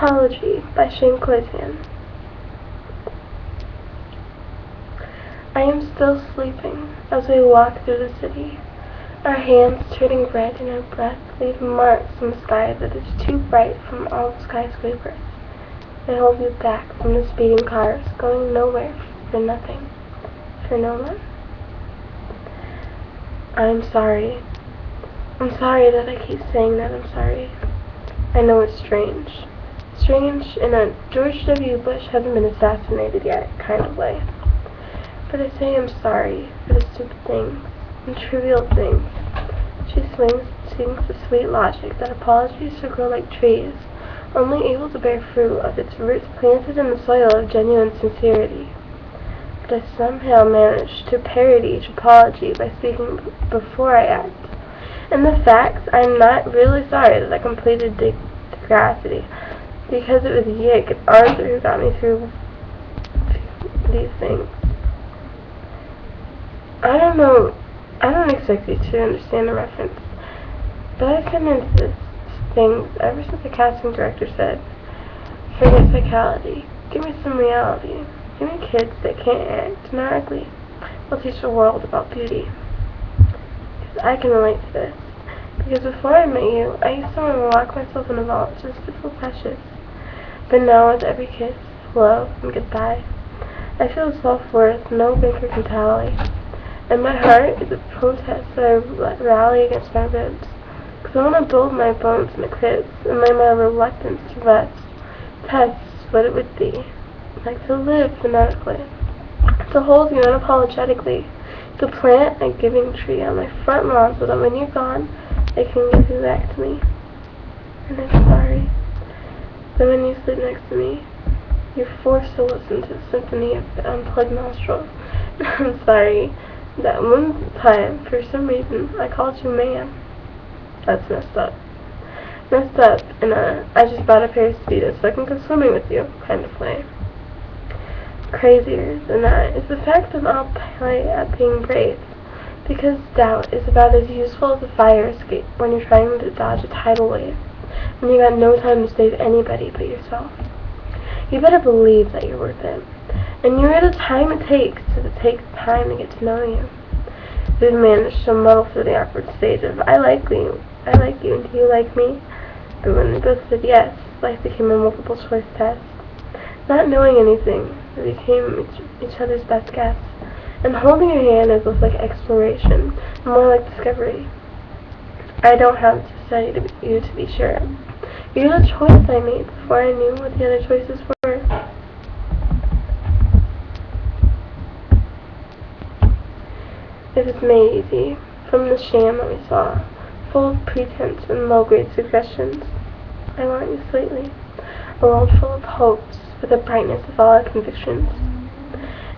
Apology by Shane Koyczan. I am still sleeping as we walk through the city, our hands turning red and our breath leave marks in the sky that is too bright from all the skyscrapers. They hold you back from the speeding cars, going nowhere for nothing, for no one. I'm sorry. I'm sorry that I keep saying that I'm sorry. I know it's strange. Strange in a George W. Bush hasn't been assassinated yet kind of way. But I say I'm sorry for the stupid things and trivial things. She sings the sweet logic that apologies should grow like trees, only able to bear fruit of its roots planted in the soil of genuine sincerity. But I somehow manage to parody each apology by speaking before I act. And the fact, I'm not really sorry that I completed Degrassi, because it was Yick and Arthur who got me through these things. I don't expect you to understand the reference, but I've been into this thing ever since the casting director said, forget psychology, give me some reality, give me kids that can't act, not ugly. We'll teach the world about beauty. Because I can relate to this. Because before I met you, I used to want to lock myself in a vault just to feel precious. But now with every kiss, hello, and goodbye, I feel self-worth no banker can tally. And my heart is a protest that I rally against my ribs. Because I want to build my bones in a crib and lay my reluctance to rest. Test what it would be like to live phonetically. To hold you unapologetically. To plant a giving tree on my front lawn so that when you're gone, it can give you back to me. And I'm sorry that when you sleep next to me, you're forced to listen to the symphony of the unplugged nostrils. I'm sorry that one time, for some reason, I called you man. That's messed up. Messed up in a I just bought a pair of Speedos so I can go swimming with you kind of way. Crazier than that is the fact that I'll play at being brave. Because doubt is about as useful as a fire escape when you're trying to dodge a tidal wave, when you got no time to save anybody but yourself. You better believe that you're worth it. And you're the time it takes to take the time to get to know you. We've managed to muddle through the awkward stage of I like you, and do you like me? But when we both said yes, life became a multiple choice test. Not knowing anything, we became each other's best guess. And holding your hand is less like exploration, and more like discovery. I don't have to study you to be sure. You're the choice I made before I knew what the other choices were. It was made easy, from the sham that we saw, full of pretense and low-grade suggestions. I want you sweetly, a world full of hopes, with the brightness of all our convictions.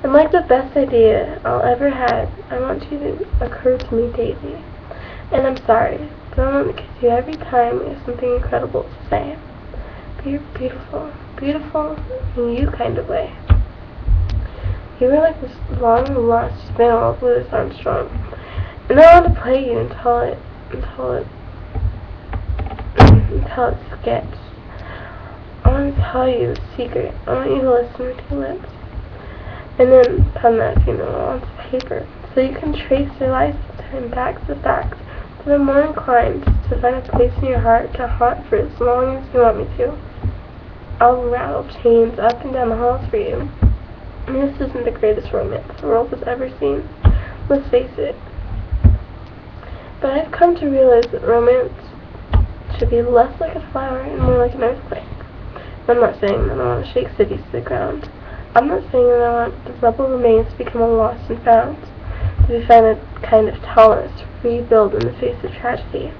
And like the best idea I'll ever had, I want you to occur to me daily. And I'm sorry, but I want to kiss you every time you have something incredible to say. But you're beautiful, beautiful in you kind of way. You were like this long-lost spinal of Louis Armstrong. And I want to play you until it skips. I want to tell you a secret. I want you to listen with your lips. And then pen that onto paper, so you can trace your lifetime back to the facts that I'm more inclined to find a place in your heart to haunt for as long as you want me to. I'll rattle chains up and down the halls for you. And this isn't the greatest romance the world has ever seen. Let's face it. But I've come to realize that romance should be less like a flower and more like an earthquake. I'm not saying that I want to shake cities to the ground. I'm not saying that I want the rubble remains to become a lost and found, to be found a kind of tolerance to rebuild in the face of tragedy.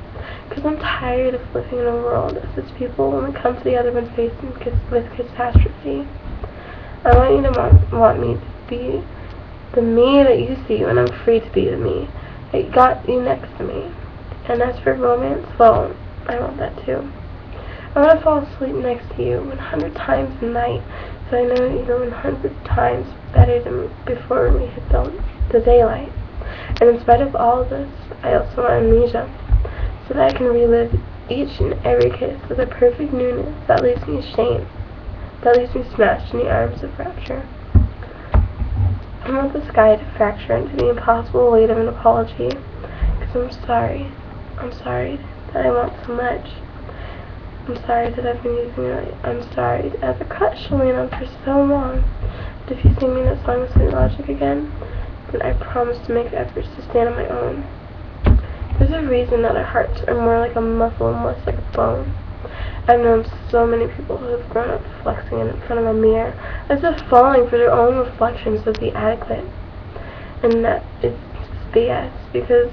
Because I'm tired of living in a world that puts people when they come together when faced with catastrophe. I want you to want me to be the me that you see when I'm free to be the me that got you next to me. And as for romance, well, I want that too. I want to fall asleep next to you 100 times a night, so I know you 100 times better than before we hit the daylight. And in spite of all of this, I also want amnesia, so that I can relive each and every kiss with a perfect newness that leaves me ashamed, that leaves me smashed in the arms of rapture. I want the sky to fracture into the impossible weight of an apology, because I'm sorry. I'm sorry that I want so much. I'm sorry that I've been using it. I'm sorry that I've cut Shalene on for so long. But if you sing me that song with Sweet Logic again, then I promise to make efforts to stand on my own. There's a reason that our hearts are more like a muscle and less like a bone. I've known so many people who have grown up flexing in front of a mirror, as if falling for their own reflections would be adequate. And that it's BS, because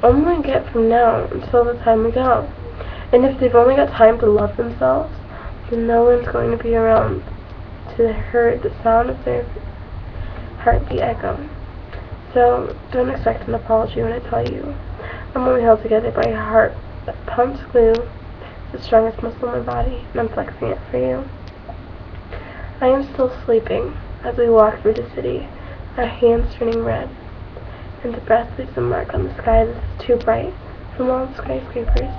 only get from now until the time we go. And if they've only got time to love themselves, then no one's going to be around to hear the sound of their heartbeat echo. So don't expect an apology when I tell you I'm only held together by a heart that pumps glue, the strongest muscle in my body, and I'm flexing it for you. I am still sleeping as we walk through the city, our hands turning red, and the breath leaves a mark on the sky that is too bright from all the skyscrapers.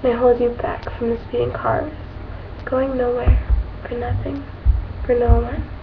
And I hold you back from the speeding cars, going nowhere, for nothing, for no one.